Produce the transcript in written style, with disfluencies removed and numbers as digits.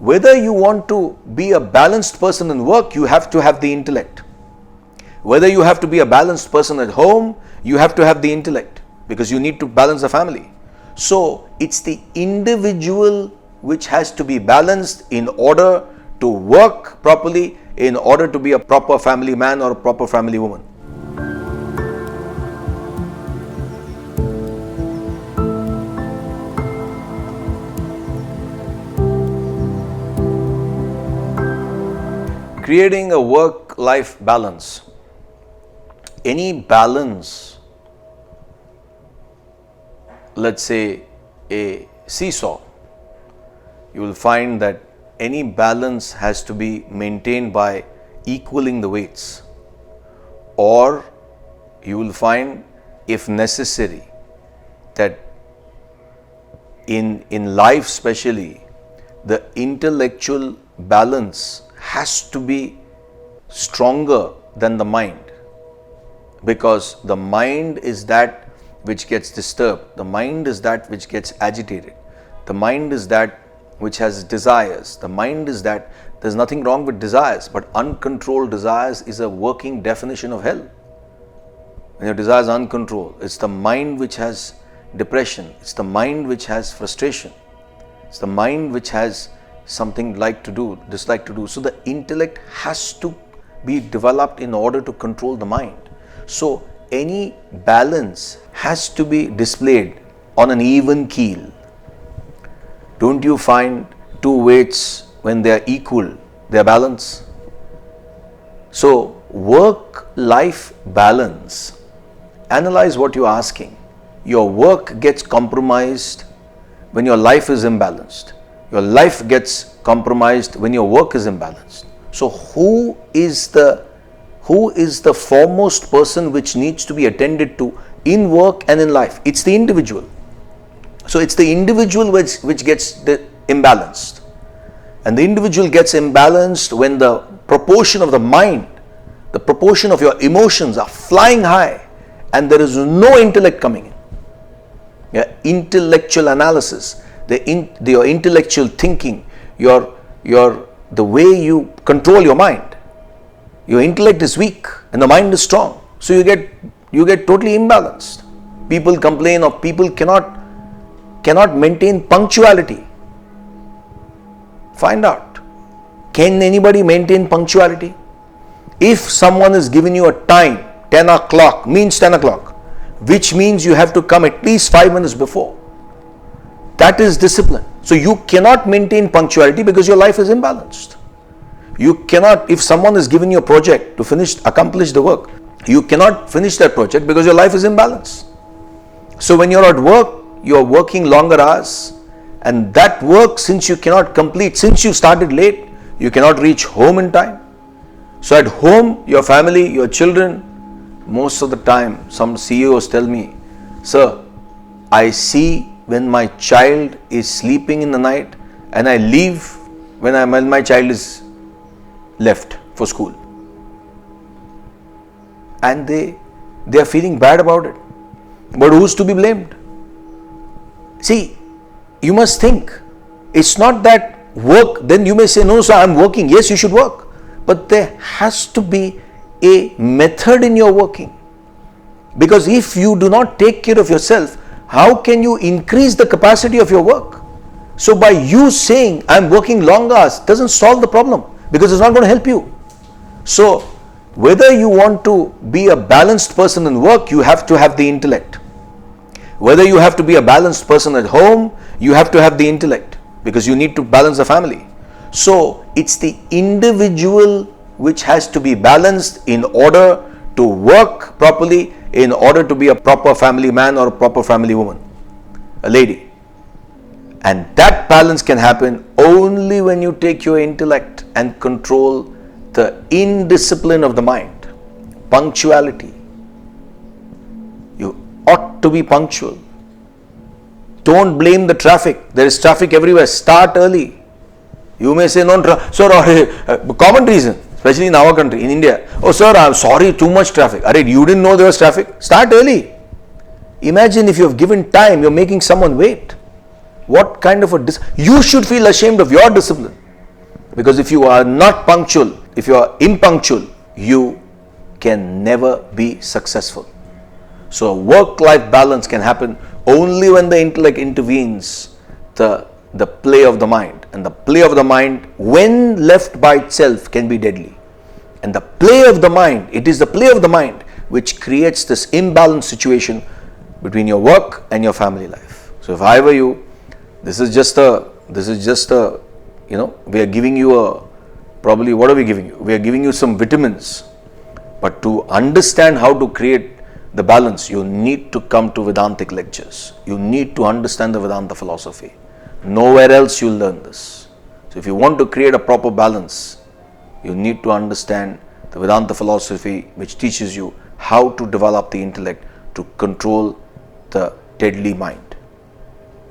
whether you want to be a balanced person in work, you have to have the intellect. Whether you have to be a balanced person at home, you have to have the intellect, because you need to balance the family. So it's the individual which has to be balanced in order to work properly, in order to be a proper family man or a proper family woman. Creating a work-life balance. Any balance, let's say a seesaw, you will find that any balance has to be maintained by equaling the weights, or you will find, if necessary, that in life especially, the intellectual balance has to be stronger than the mind, because the mind is that which gets disturbed, the mind is that which gets agitated, the mind is that which has desires, the mind is that, there's nothing wrong with desires, but uncontrolled desires is a working definition of hell. When your desires are uncontrolled, it's the mind which has depression, it's the mind which has frustration, it's the mind which has something like to do, dislike to do. So the intellect has to be developed in order to control the mind. So any balance has to be displayed on an even keel. Don't you find two weights, when they are equal, they are balanced? So work-life balance, analyze what you are asking. Your work gets compromised when your life is imbalanced. Your life gets compromised when your work is imbalanced. So who is the foremost person which needs to be attended to in work and in life? It's the individual. So it's the individual which gets imbalanced. And the individual gets imbalanced when the proportion of the mind, the proportion of your emotions are flying high and there is no intellect coming in. Yeah, intellectual analysis, your intellectual thinking, the way you control your mind. Your intellect is weak and the mind is strong. So you get totally imbalanced. People complain of people cannot maintain punctuality. Find out. Can anybody maintain punctuality? If someone is giving you a time, 10 o'clock means 10 o'clock, which means you have to come at least 5 minutes before. That is discipline. So you cannot maintain punctuality because your life is imbalanced. You cannot, if someone is giving you a project to accomplish the work, you cannot finish that project because your life is imbalanced. So when you're at work, you're working longer hours, and that work, since you cannot complete, since you started late, you cannot reach home in time. So at home, your family, your children, most of the time, some CEOs tell me, sir, I see when my child is sleeping in the night and I leave when my child is left for school. And they are feeling bad about it. But who's to be blamed? See, you must think, it's not that work, then you may say, no sir, I'm working. Yes, you should work. But there has to be a method in your working. Because if you do not take care of yourself, how can you increase the capacity of your work? So by you saying, I'm working long hours, doesn't solve the problem, because it's not going to help you. So whether you want to be a balanced person in work, you have to have the intellect. Whether you have to be a balanced person at home, you have to have the intellect, because you need to balance the family. So it's the individual which has to be balanced in order to work properly, in order to be a proper family man or a proper family woman, a lady. And that balance can happen only when you take your intellect and control the indiscipline of the mind. Punctuality. You ought to be punctual. Don't blame the traffic. There is traffic everywhere. Start early. You may say, no, common reason, especially in our country, in India. Oh sir, I'm sorry, too much traffic. You didn't know there was traffic? Start early. Imagine if you have given time, you're making someone wait. What kind of you should feel ashamed of your discipline. Because if you are not punctual, if you are impunctual, you can never be successful. So work-life balance can happen only when the intellect intervenes the play of the mind. And the play of the mind, when left by itself, can be deadly. And the play of the mind, it is the play of the mind which creates this imbalanced situation between your work and your family life. So if I were you, this is just a, we are giving you probably what are we giving you? We are giving you some vitamins. But to understand how to create the balance, you need to come to Vedantic lectures. You need to understand the Vedanta philosophy. Nowhere else you'll learn this. So if you want to create a proper balance, you need to understand the Vedanta philosophy, which teaches you how to develop the intellect to control the deadly mind.